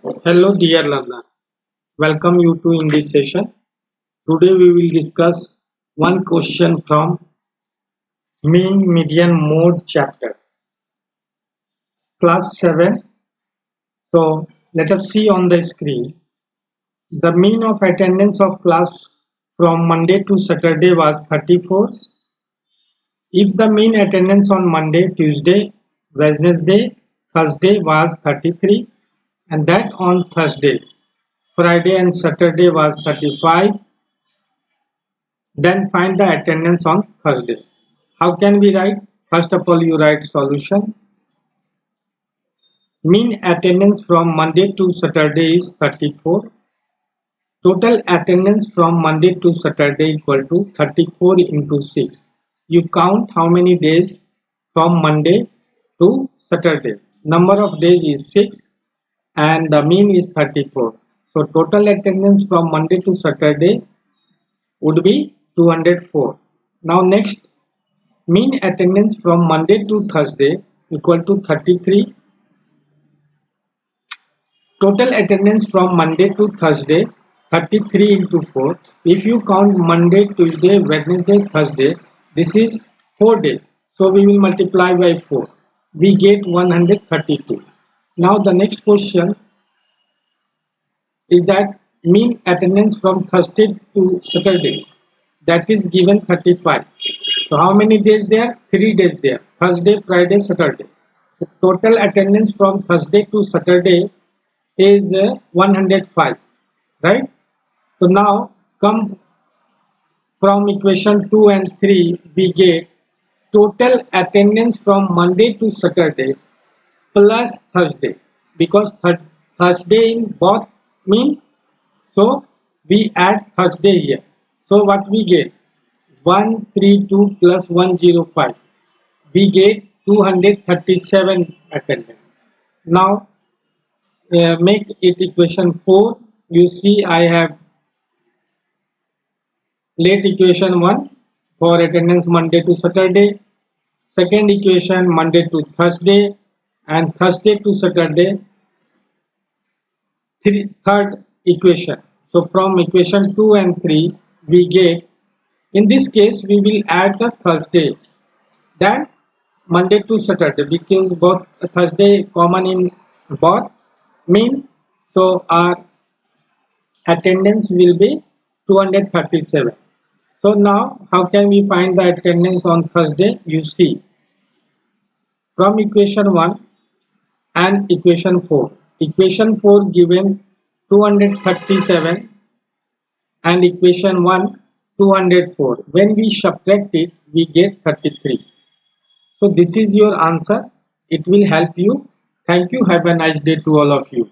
Hello dear learner, welcome you to in this session. Today we will discuss one question from mean median mode chapter, class 7. So let us see on the screen. The mean of attendance of class from Monday to Saturday was 34. If the mean attendance on Monday, Tuesday, Wednesday, Thursday was 33 and that on Thursday, Friday and Saturday was 35, then find the attendance on Thursday. How can we write? First of all, you write solution. Mean attendance from Monday to Saturday is 34. Total attendance from Monday to Saturday equal to 34 into 6. You count how many days from Monday to Saturday. Number of days is 6 and the mean is 34. So total attendance from Monday to Saturday would be 204. Now next, mean attendance from Monday to Thursday equal to 33. Total attendance from Monday to Thursday 33 into 4. If you count Monday, Tuesday, Wednesday, Thursday, this is 4 days. So we will multiply by 4. We get 132. Now the next question is that mean attendance from Thursday to Saturday, that is given 35. So how many days there? 3 days there. Thursday, Friday, Saturday. The total attendance from Thursday to Saturday is 105, right? So now come from equation 2 and 3, we get total attendance from Monday to Saturday plus Thursday, because Thursday in both means, so we add Thursday here. So what we get? 132 plus 105. We get 237 attendance. Now make it equation 4. You see I have late equation 1 for attendance Monday to Saturday, second equation Monday to Thursday, and Thursday to Saturday, third equation. So from equation 2 and 3 we get, in this case we will add the Thursday then Monday to Saturday, because both Thursday common in both mean, so our attendance will be 237. So now how can we find the attendance on Thursday? You see from equation 1 and equation 4. Equation 4 given 237 and equation 1 204. When we subtract it, we get 33. So this is your answer. It will help you. Thank you. Have a nice day to all of you.